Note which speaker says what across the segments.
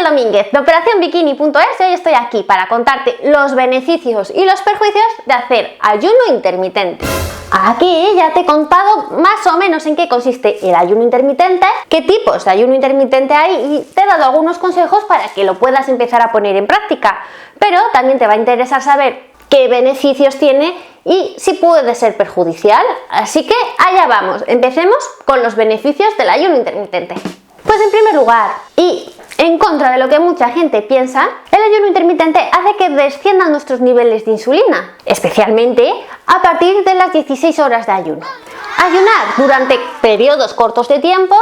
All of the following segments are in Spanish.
Speaker 1: Isabel Domínguez de OperaciónBikini.es y hoy estoy aquí para contarte los beneficios y los perjuicios de hacer ayuno intermitente. Aquí ya te he contado más o menos en qué consiste el ayuno intermitente, qué tipos de ayuno intermitente hay y te he dado algunos consejos para que lo puedas empezar a poner en práctica. Pero también te va a interesar saber qué beneficios tiene y si puede ser perjudicial. Así que allá vamos, empecemos con los beneficios del ayuno intermitente. Pues en primer lugar, y en contra de lo que mucha gente piensa, el ayuno intermitente hace que desciendan nuestros niveles de insulina, especialmente a partir de las 16 horas de ayuno. Ayunar durante periodos cortos de tiempo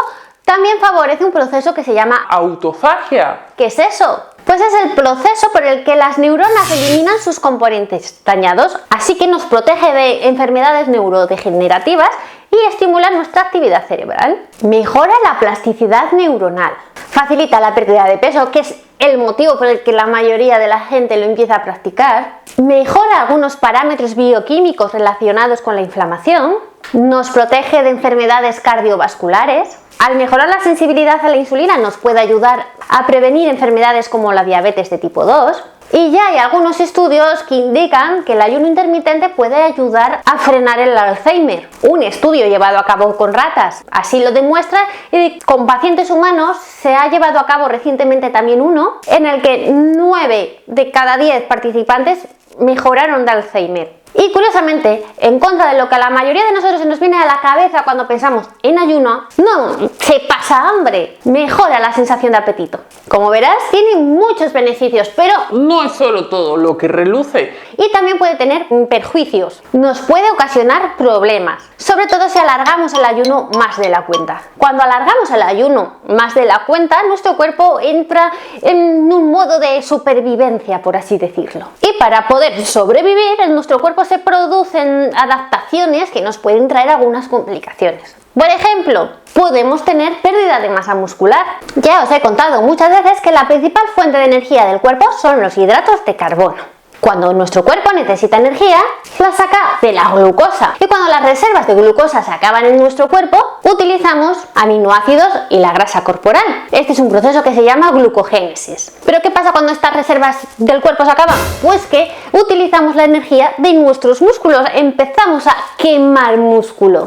Speaker 1: también favorece un proceso que se llama
Speaker 2: autofagia.
Speaker 1: ¿Qué es eso? Pues es el proceso por el que las neuronas eliminan sus componentes dañados, así que nos protege de enfermedades neurodegenerativas y estimula nuestra actividad cerebral. Mejora la plasticidad neuronal, facilita la pérdida de peso, que es el motivo por el que la mayoría de la gente lo empieza a practicar. Mejora algunos parámetros bioquímicos relacionados con la inflamación. Nos protege de enfermedades cardiovasculares. Al mejorar la sensibilidad a la insulina nos puede ayudar a prevenir enfermedades como la diabetes de tipo 2. Y ya hay algunos estudios que indican que el ayuno intermitente puede ayudar a frenar el Alzheimer. Un estudio llevado a cabo con ratas así lo demuestra, y con pacientes humanos se ha llevado a cabo recientemente también uno en el que 9 de cada 10 participantes mejoraron de Alzheimer. Y curiosamente, en contra de lo que a la mayoría de nosotros se nos viene a la cabeza cuando pensamos en ayuno, no se pasa hambre, mejora la sensación de apetito. Como verás, tiene muchos beneficios, pero
Speaker 2: no es solo todo lo que reluce.
Speaker 1: Y también puede tener perjuicios. Nos puede ocasionar problemas, sobre todo si alargamos el ayuno más de la cuenta. Cuando alargamos el ayuno más de la cuenta, nuestro cuerpo entra en un modo de supervivencia, por así decirlo. Y para poder sobrevivir, en nuestro cuerpo se producen adaptaciones que nos pueden traer algunas complicaciones. Por ejemplo, podemos tener pérdida de masa muscular. Ya os he contado muchas veces que la principal fuente de energía del cuerpo son los hidratos de carbono. Cuando nuestro cuerpo necesita energía, la saca de la glucosa. Y cuando las reservas de glucosa se acaban en nuestro cuerpo, utilizamos aminoácidos y la grasa corporal. Este es un proceso que se llama glucogénesis. ¿Pero qué pasa cuando estas reservas del cuerpo se acaban? Pues que utilizamos la energía de nuestros músculos, empezamos a quemar músculo.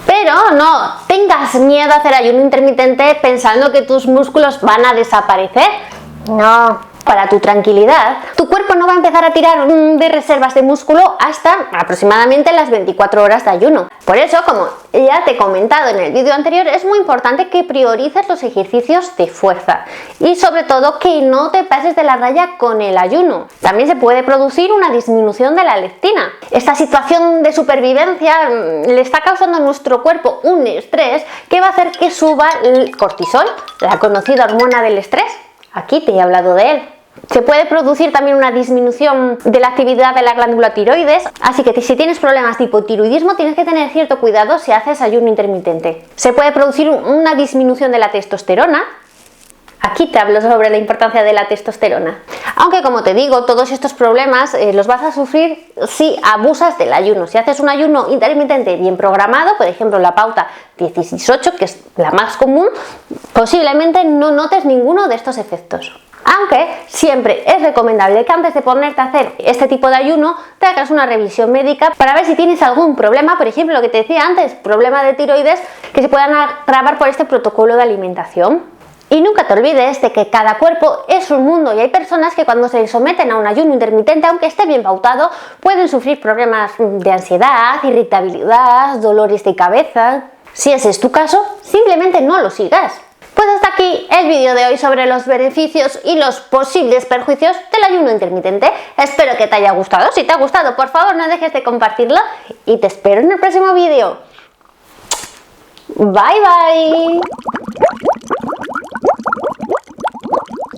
Speaker 1: Pero no tengas miedo a hacer ayuno intermitente pensando que tus músculos van a desaparecer. No. Para tu tranquilidad, tu cuerpo no va a empezar a tirar de reservas de músculo hasta aproximadamente las 24 horas de ayuno. Por eso, como ya te he comentado en el vídeo anterior, es muy importante que priorices los ejercicios de fuerza y sobre todo que no te pases de la raya con el ayuno. También se puede producir una disminución de la leptina. Esta situación de supervivencia le está causando a nuestro cuerpo un estrés que va a hacer que suba el cortisol, la conocida hormona del estrés. Aquí te he hablado de él. Se puede producir también una disminución de la actividad de la glándula tiroides, así que si tienes problemas de hipotiroidismo tienes que tener cierto cuidado si haces ayuno intermitente. Se puede producir una disminución de la testosterona. Aquí te hablo sobre la importancia de la testosterona. Aunque como te digo, todos estos problemas los vas a sufrir si abusas del ayuno. Si haces un ayuno intermitente bien programado, por ejemplo la pauta 16-8, que es la más común, posiblemente no notes ninguno de estos efectos. Aunque siempre es recomendable que antes de ponerte a hacer este tipo de ayuno te hagas una revisión médica para ver si tienes algún problema, por ejemplo lo que te decía antes, problema de tiroides que se puedan agravar por este protocolo de alimentación. Y nunca te olvides de que cada cuerpo es un mundo y hay personas que cuando se someten a un ayuno intermitente, aunque esté bien pautado, pueden sufrir problemas de ansiedad, irritabilidad, dolores de cabeza. Si ese es tu caso, simplemente no lo sigas. Pues hasta aquí el vídeo de hoy sobre los beneficios y los posibles perjuicios del ayuno intermitente. Espero que te haya gustado. Si te ha gustado, por favor no dejes de compartirlo y te espero en el próximo vídeo. Bye bye.